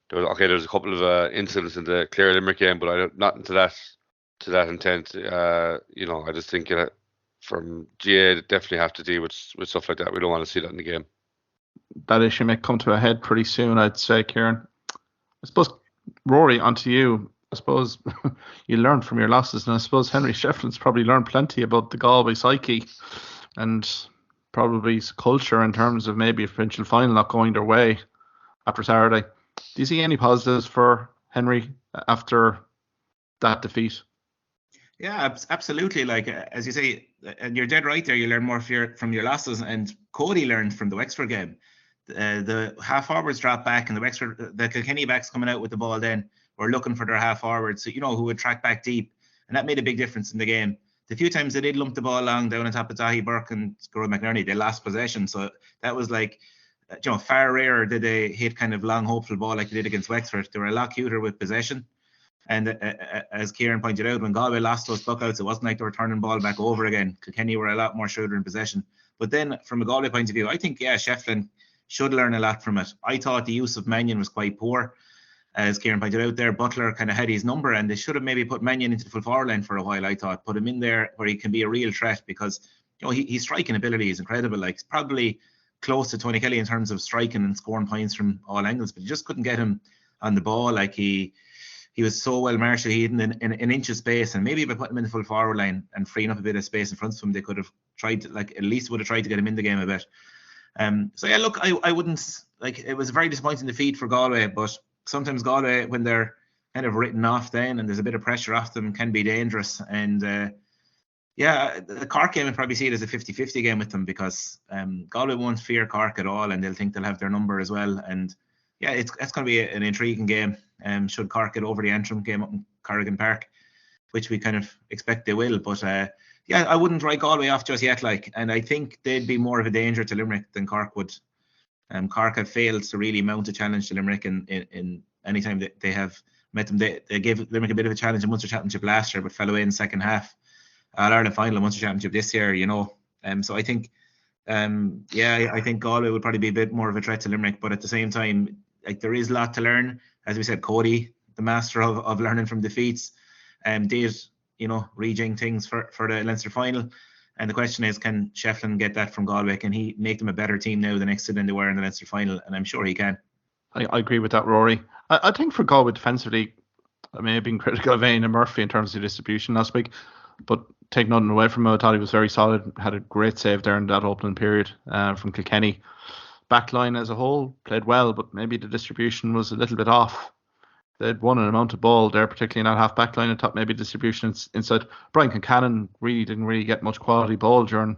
there's a couple of incidents in the Clare Limerick game, but not to that intent. I just think from GA, they definitely have to deal with stuff like that. We don't want to see that in the game. That issue may come to a head pretty soon, I'd say, Kieran. I suppose, Ruairi, onto you. I suppose you learned from your losses, and I suppose Henry Shefflin's probably learned plenty about the Galway psyche and probably culture in terms of maybe a provincial final not going their way after Saturday. Do you see any positives for Henry after that defeat? Yeah, absolutely. Like, as you say, and you're dead right there, you learn more from your losses, and Cody learned from the Wexford game. The half forwards dropped back, and the Kilkenny backs coming out with the ball then were looking for their half forwards, who would track back deep, and that made a big difference in the game. The few times they did lump the ball along down on top of Dahi Burke and Joe McDonagh, they lost possession. So that was like, far rarer did they hit kind of long, hopeful ball like they did against Wexford. They were a lot cuter with possession. And as Kieran pointed out, when Galway lost those puckouts, it wasn't like they were turning ball back over again. Kilkenny were a lot more shrewder in possession. But then from a Galway point of view, I think, yeah, Shefflin should learn a lot from it. I thought the use of Mannion was quite poor. As Kieran pointed out there, Butler kind of had his number, and they should have maybe put Mannion into the full forward line for a while, I thought. Put him in there where he can be a real threat, because his striking ability is incredible. Like, it's probably close to Tony Kelly in terms of striking and scoring points from all angles, but you just couldn't get him on the ball. Like, he was so well marshalled, he had an inch of space, and maybe by putting him in the full forward line and freeing up a bit of space in front of him, they could have tried to, like, at least would have tried to get him in the game a bit. So yeah, look, I wouldn't, like, it was a very disappointing defeat for Galway, but sometimes Galway, when they're kind of written off then and there's a bit of pressure off them, can be dangerous. And yeah, the Cork game, I'd probably see it as a 50-50 game with them, because Galway won't fear Cork at all, and they'll think they'll have their number as well. And yeah, it's going to be an intriguing game. Should Cork get over the Antrim game up in Corrigan Park, which we kind of expect they will. But yeah, I wouldn't write Galway off just yet, like, and I think they'd be more of a danger to Limerick than Cork would. Cork have failed to really mount a challenge to Limerick in any time that they have met them. They gave Limerick a bit of a challenge in Munster Championship last year, but fell away in the second half. All-Ireland final in Munster Championship this year, So I think, I think Galway would probably be a bit more of a threat to Limerick, but at the same time, like, there is a lot to learn. As we said, Cody, the master of learning from defeats, did rejig things for the Leinster final. And the question is, can Shefflin get that from Galway? Can he make them a better team now the next year than they were in the Leinster final? And I'm sure he can. I agree with that, Ruairi. I think for Galway defensively, I may have been critical of Aine and Murphy in terms of distribution last week, but take nothing away from him. I thought he was very solid, had a great save there in that opening period from Kilkenny. Backline as a whole played well, but maybe the distribution was a little bit off. They'd won an amount of ball there, particularly in that half back line. I thought maybe distribution inside. Brian Concannon didn't really get much quality ball during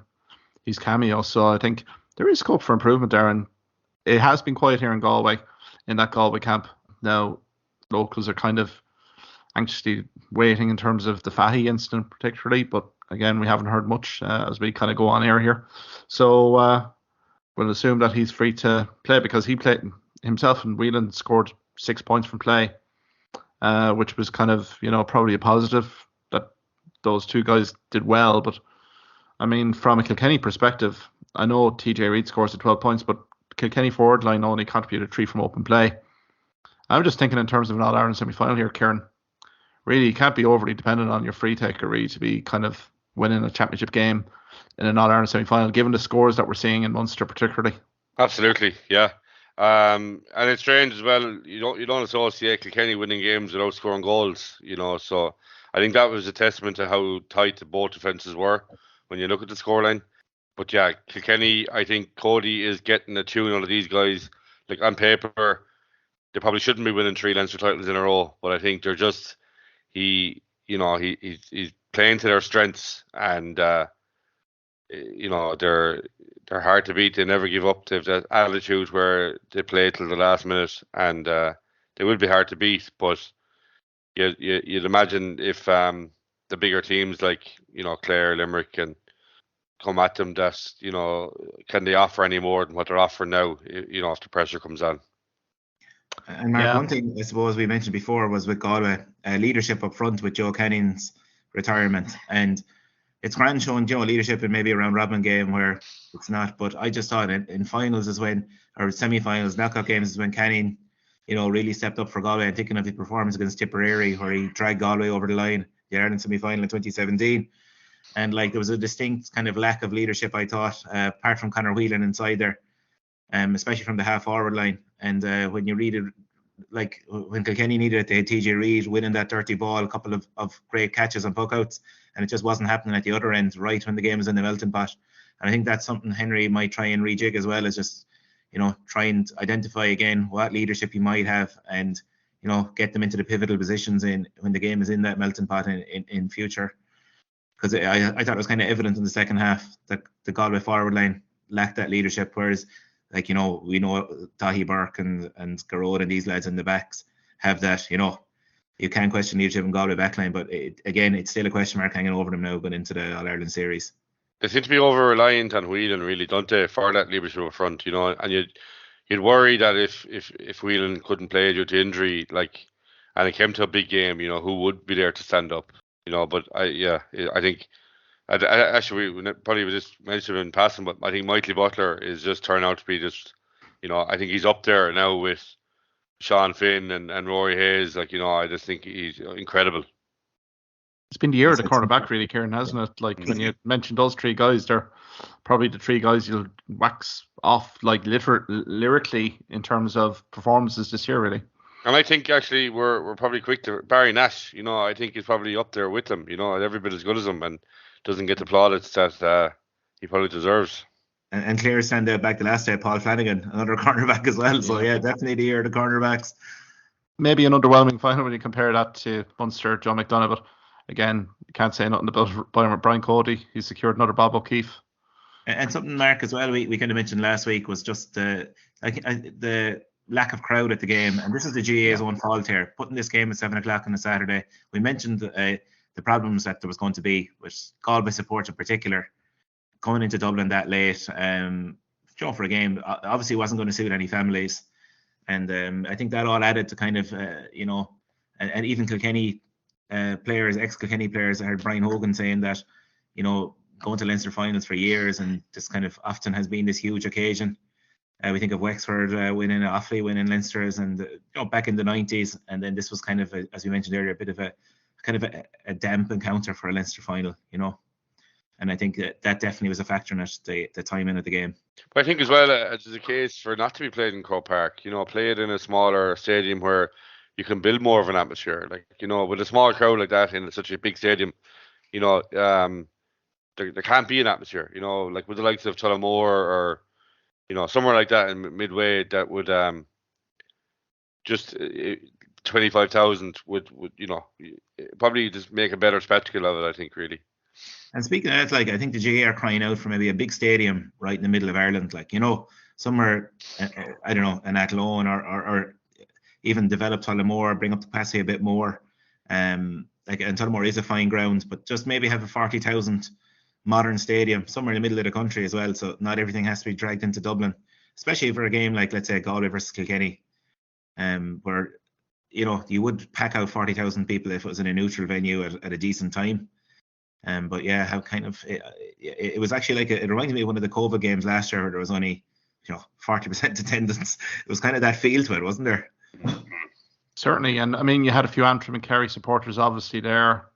his cameo, so I think there is scope for improvement there, and it has been quiet here in Galway, in that Galway camp. Now, locals are kind of anxiously waiting in terms of the Fahy incident particularly, but again, we haven't heard much as we kind of go on air here. So we'll assume that he's free to play, because he played himself, and Whelan scored 6 points from play. Which was kind of, probably a positive that those two guys did well. But, I mean, from a Kilkenny perspective, I know TJ Reid scores at 12 points, but Kilkenny forward line only contributed 3 from open play. I'm just thinking in terms of an All-Ireland semi-final here, Kieran. Really, you can't be overly dependent on your free taker, really, to be kind of winning a championship game in an All-Ireland semi-final, given the scores that we're seeing in Munster particularly. Absolutely, yeah. And it's strange as well. You don't associate Kilkenny winning games without scoring goals. So I think that was a testament to how tight both defences were when you look at the scoreline. But yeah, Kilkenny, I think Cody is getting a tune out of these guys. Like, on paper, they probably shouldn't be winning 3 Leinster titles in a row, but I think they're just he's playing to their strengths, and they're hard to beat. They never give up. They have that attitude where they play till the last minute, and they will be hard to beat. But you'd imagine if the bigger teams like Clare, Limerick can come at them, that can they offer any more than what they're offering now? If the pressure comes on. And Mark, one thing I suppose we mentioned before was with Galway, leadership up front with Joe Canning's retirement, and it's grand showing leadership in maybe around Robin game where it's not. But I just thought in finals is when, or semi-finals, knockout games is when Canning, really stepped up for Galway. I'm thinking of his performance against Tipperary where he dragged Galway over the line, the Ireland semi-final in 2017. And like, there was a distinct kind of lack of leadership, I thought, apart from Conor Whelan inside there, especially from the half forward line. And when you read it, like when Kilkenny needed it, they had TJ Reid winning that dirty ball, a couple of great catches and puckouts, and it just wasn't happening at the other end, right when the game was in the melting pot. And I think that's something Henry might try and rejig as well, is just, try and identify again what leadership he might have, and, get them into the pivotal positions when the game is in that melting pot in future. Because I thought it was kind of evident in the second half that the Galway forward line lacked that leadership, whereas, like, we know Tahi Burke and Garrod and these lads in the backs have that. You can't question leadership in Galway backline, but it's still a question mark hanging over them now going into the All-Ireland series. They seem to be over-reliant on Whelan, really, don't they, for that leadership up front, and you'd worry that if Whelan couldn't play due to injury, like, and it came to a big game, who would be there to stand up, but I think Actually, we probably just mentioned in passing, but I think Michael Butler is just turned out to be just, I think he's up there now with Sean Finn and Rory Hayes. Like, I just think he's incredible. It's been the year of the cornerback, really, Kieran, hasn't it? Like, when you mentioned those three guys, they're probably the three guys you'll wax off, like, lyrically in terms of performances this year, really. And I think actually we're probably quick to Barry Nash. I think he's probably up there with them. Every bit as good as him, and doesn't get the plaudits that he probably deserves. And Clare stand out back the last day, Paul Flanagan, another cornerback as well. So yeah, definitely the year of the cornerbacks. Maybe an underwhelming final when you compare that to Munster, Joe McDonagh, but again, you can't say nothing about Brian Cody. He secured another Bob O'Keefe. And something, Mark, as well, we kind of mentioned last week was just the lack of crowd at the game. And this is the GAA's own fault here. Putting this game at 7 o'clock on a Saturday. We mentioned the problems that there was going to be with Galway support in particular coming into Dublin that late. For a game, obviously wasn't going to suit any families. And I think that all added to kind of, and even Kilkenny players, ex-Kilkenny players, I heard Brian Hogan saying that, going to Leinster finals for years, and this kind of often has been this huge occasion. We think of Wexford winning, Offaly winning Leinsters, and back in the 90s, and then this was kind of, as we mentioned earlier, a bit of a damp encounter for a Leinster final, And I think that definitely was a factor in it, the timing of the game. But I think as well, it's a case for not to be played in Croke Park. Play it in a smaller stadium where you can build more of an atmosphere. Like, with a small crowd like that in such a big stadium, there can't be an atmosphere. Like with the likes of Tullamore or, somewhere like that in Midway that would just 25,000 would probably just make a better spectacle of it, I think, really. And speaking of that, like, I think the GAA are crying out for maybe a big stadium right in the middle of Ireland, like, somewhere, I don't know, an Athlone or even develop Tullamore, bring up the capacity a bit more. And Tullamore is a fine ground, but just maybe have a 40,000 modern stadium somewhere in the middle of the country as well, so not everything has to be dragged into Dublin, especially for a game like, let's say, Galway versus Kilkenny, where you would pack out 40,000 people if it was in a neutral venue at a decent time. But yeah, how kind of it was actually like it reminded me of one of the COVID games last year where there was only 40% attendance. It was kind of that feel to it, wasn't there? Certainly, and I mean, you had a few Antrim and Kerry supporters obviously there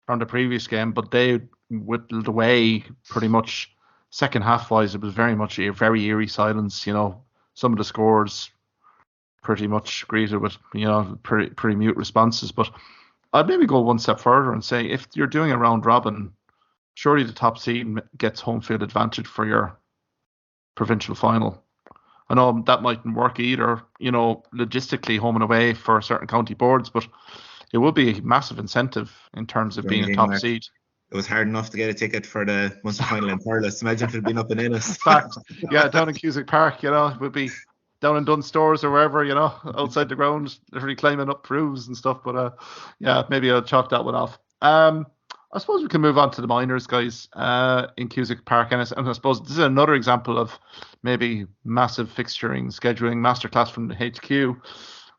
from the previous game, but they whittled away pretty much. Second half wise, it was very much a very eerie silence. Some of the scores pretty much greeted with pretty mute responses. But I'd maybe go one step further and say, if you're doing a round robin, surely the top seed gets home field advantage for your provincial final. I know that mightn't work either, logistically home and away for certain county boards, but it would be a massive incentive in terms of being a top seed. It was hard enough to get a ticket for the Munster final in hurlers. Imagine if it had been up in Ennis. Fact, yeah, down in Cusack Park, it would be down in Dunstores or wherever, outside the ground, literally climbing up roofs and stuff. But yeah, maybe I'll chalk that one off. I suppose we can move on to the minors, guys, in Cusack Park. And I suppose this is another example of maybe massive fixturing, scheduling masterclass from the HQ.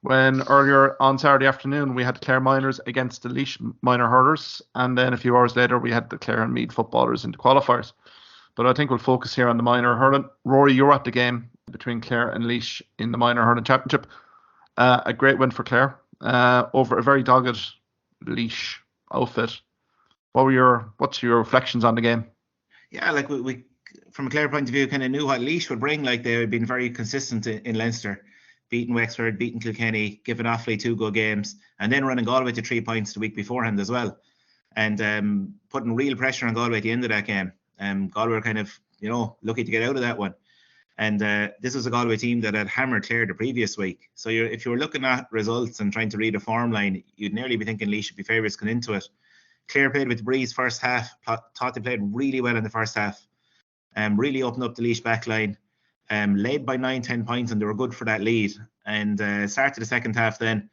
When earlier on Saturday afternoon, we had the Clare minors against the Laois minor hurlers. And then a few hours later, we had the Clare and Meath footballers in the qualifiers. But I think we'll focus here on the minor hurling. Rory, you were at the game between Clare and Laois in the minor hurling championship. A great win for Clare over a very dogged Laois outfit. What's your reflections on the game? Yeah, like we from a Clare point of view, kind of knew what Laois would bring. Like, they had been very consistent in Leinster, beating Wexford, beating Kilkenny, giving Offaly 2 good games, and then running Galway to 3 points the week beforehand as well, and putting real pressure on Galway at the end of that game. Galway were kind of lucky to get out of that one. And this was a Galway team that had hammered Clare the previous week. So if you were looking at results and trying to read a form line, you'd nearly be thinking Laois should be favourites going into it. Clare played with breeze first half, thought they played really well in the first half, really opened up the Laois back line, led by 9-10 points, and they were good for that lead. And started the second half then.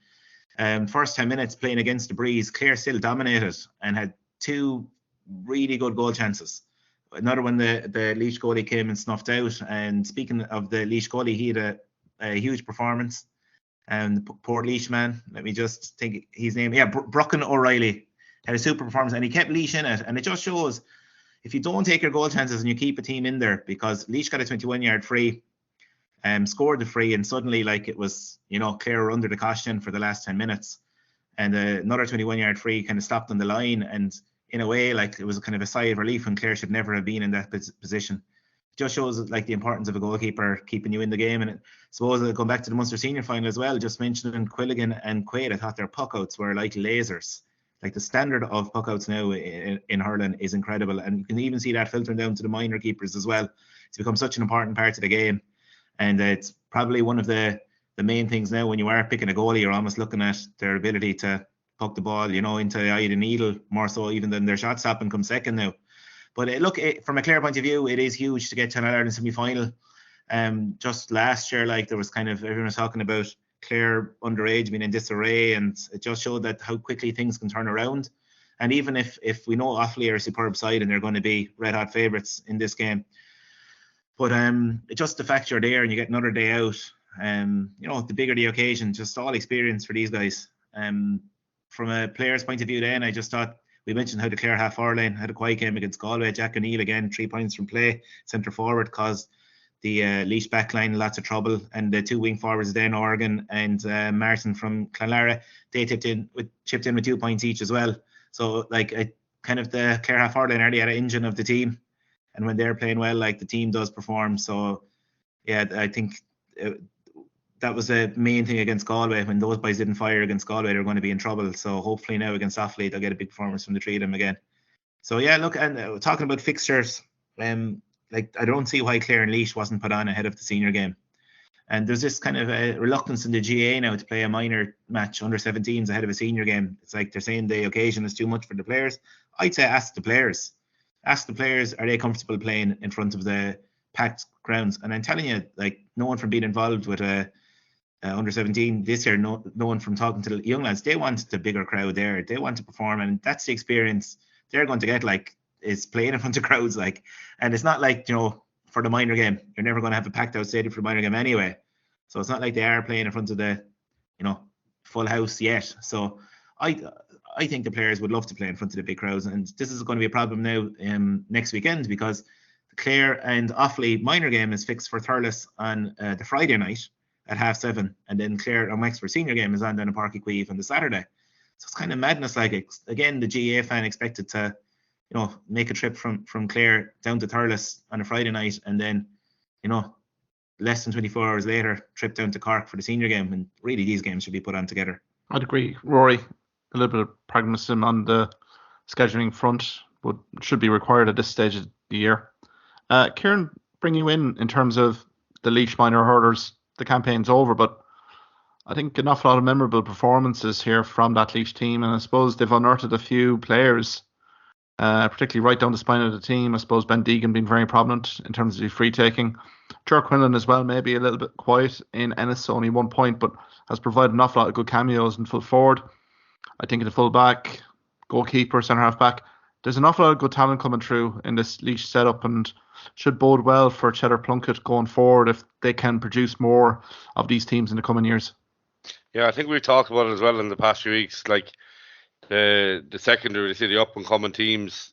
First 10 minutes playing against the breeze, Clare still dominated and had 2 really good goal chances. Another one, the Laois goalie came and snuffed out. And speaking of the Laois goalie, he had a huge performance. And poor Laois man, let me just think his name. Yeah, Brucken O'Reilly had a super performance, and he kept Laois in it. And it just shows, if you don't take your goal chances and you keep a team in there, because Laois got a 21-yard free, scored the free, and suddenly like it was, Clare were under the caution for the last 10 minutes, and another 21-yard free kind of stopped on the line, and in a way, like, it was kind of a sigh of relief when Clare should never have been in that position. It just shows like the importance of a goalkeeper keeping you in the game. And I suppose going back to the Munster senior final as well, just mentioning Quilligan and Quaid, I thought their puckouts were like lasers. Like, the standard of puckouts now in hurling is incredible, and you can even see that filtering down to the minor keepers as well. It's become such an important part of the game, and it's probably one of the main things now. When you are picking a goalie, you're almost looking at their ability to puck the ball, into the eye of the needle, more so even than their shot stopping come second now. But look, from a Clare point of view, it is huge to get to an All-Ireland semi-final. Just last year, like, there was kind of, everyone was talking about Clare underage being in disarray, and it just showed that how quickly things can turn around. And even if we know Offaly are a superb side and they're going to be red hot favourites in this game, but just the fact you're there and you get another day out, the bigger the occasion, just all experience for these guys. From a player's point of view, then I just thought, we mentioned how the Clare half Hurling had a quiet game against Galway. Jack O'Neill again, 3 points from play, centre forward, caused the Laois backline lots of trouble, and the 2 wing forwards then, Organ and Martin from Clonlara, they chipped in with 2 points each as well. So like, kind of the Clare half Hurling are the engine of the team, and when they're playing well, like, the team does perform. So yeah, I think that was the main thing against Galway. When those boys didn't fire against Galway, they were going to be in trouble. So hopefully now against Offaly, they'll get a big performance from the 3 of them again. So yeah, look, and talking about fixtures, like, I don't see why Clare and Laois wasn't put on ahead of the senior game. And there's this kind of a reluctance in the GA now to play a minor match, under 17s, ahead of a senior game. It's like they're saying the occasion is too much for the players. I'd say ask the players. Ask the players, are they comfortable playing in front of the packed grounds? And I'm telling you, like, no one from being involved with a under 17 this year, no one from talking to the young lads, they want the bigger crowd there. They want to perform, and that's the experience they're going to get, like, is playing in front of crowds, like. And it's not like, for the minor game, you're never going to have a packed out stadium for the minor game anyway. So it's not like they are playing in front of the, full house yet. So I think the players would love to play in front of the big crowds, and this is going to be a problem now next weekend, because the Clare and Offaly minor game is fixed for Thurles on the Friday night at 7:30, and then Clare and Wexford senior game is on down in Páirc Uí Chaoimh on the Saturday. So it's kind of madness. Like, again, the GA fan expected to, make a trip from Clare down to Thurles on a Friday night, and then, less than 24 hours later, trip down to Cork for the senior game. And really, these games should be put on together. I'd agree, Ruairi. A little bit of pragmatism on the scheduling front should be required at this stage of the year. Kieran, bring you in terms of the Laois minor hurlers. The campaign's over, but I think an awful lot of memorable performances here from that Laois team, and I suppose they've unearthed a few players, particularly right down the spine of the team. I suppose Ben Deegan being very prominent in terms of the free taking. Ger Quinlan as well, maybe a little bit quiet in Ennis, only 1 point, but has provided an awful lot of good cameos in full forward. I think in the full back, goalkeeper, centre half back, there's an awful lot of good talent coming through in this Laois setup, and should bode well for Cheddar Plunkett going forward if they can produce more of these teams in the coming years. Yeah, I think we've talked about it as well in the past few weeks. Like, the secondary, the up and coming teams,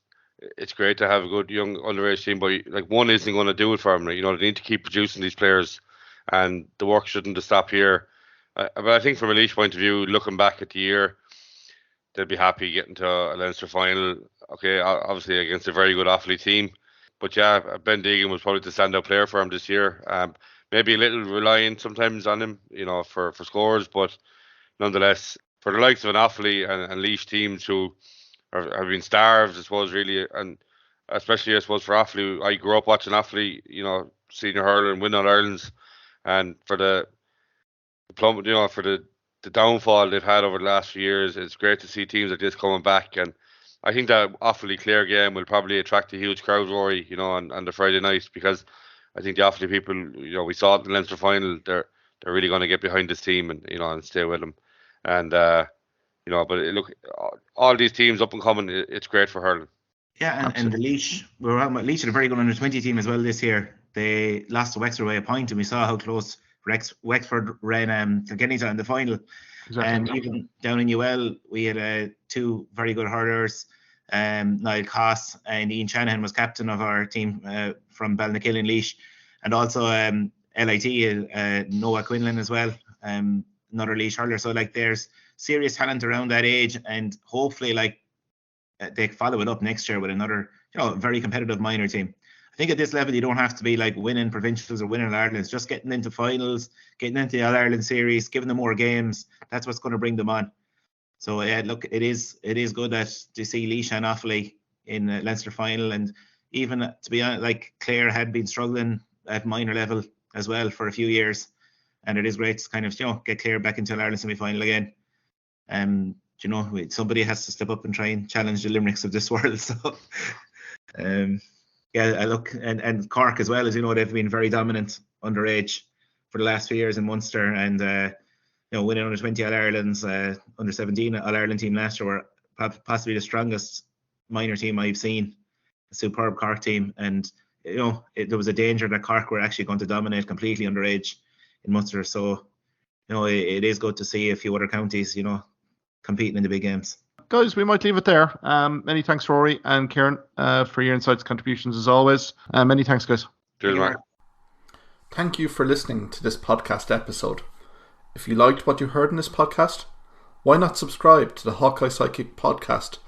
it's great to have a good young underage team, but like, one isn't going to do it for them. They need to keep producing these players, and the work shouldn't just stop here. But I think from a Laois point of view, looking back at the year, they'll be happy getting to a Leinster final. Okay, obviously against a very good Offaly team. But yeah, Ben Deegan was probably the standout player for him this year. Maybe a little reliant sometimes on him, for scores, but nonetheless, for the likes of an Offaly and Laois teams who have been starved, I suppose, really, and especially, I suppose, for Offaly, I grew up watching Offaly, senior hurling, win All Irelands, and for the downfall they've had over the last few years, it's great to see teams like this coming back. And I think that Offaly Clare game will probably attract a huge crowd, Rory, on the Friday night, because I think the Offaly people, we saw it in the Leinster final, they're really going to get behind this team and stay with them. And but look, all these teams up and coming, it's great for hurling. Yeah, and the Laois, Laois had a very good under-20 team as well this year. They lost to Wexford by a point, and we saw how close Wexford ran Kilkenny in the final. Exactly. And even down in UL, we had 2 very good hurlers. Niall Coss, and Ian Shanahan was captain of our team from Ballinakillen Laois, and also LIT, Noah Quinlan as well, another Laois hurler. So like there's serious talent around that age, and hopefully like they follow it up next year with another, very competitive minor team. I think at this level you don't have to be like winning provincials or winning All-Irelands, just getting into finals, getting into the All-Ireland series, giving them more games. That's what's going to bring them on. So look, it is good that to see Laois and Offaly in the Leinster final, and even to be honest, like Clare had been struggling at minor level as well for a few years, and it is great to kind of get Clare back into an Ireland semi-final again. Somebody has to step up and try and challenge the Limericks of this world. So look, and Cork as well, as you know, they've been very dominant underage for the last few years in Munster, and winning under 20 All-Irelands, under 17 All-Ireland team last year were possibly the strongest minor team I've seen. A superb Cork team, and there was a danger that Cork were actually going to dominate completely underage in Munster. So it is good to see a few other counties competing in the big games. Guys, we might leave it there. Many thanks, Ruairi and Kieran, for your insights, contributions as always. Many thanks, guys. Cheers, Mark. Thank you for listening to this podcast episode. If you liked what you heard in this podcast, why not subscribe to the Hawkeye Sidekick podcast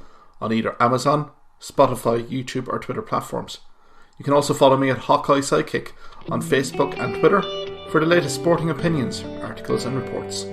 on either Amazon, Spotify, YouTube or Twitter platforms. You can also follow me at Hawkeye Sidekick on Facebook and Twitter for the latest sporting opinions, articles and reports.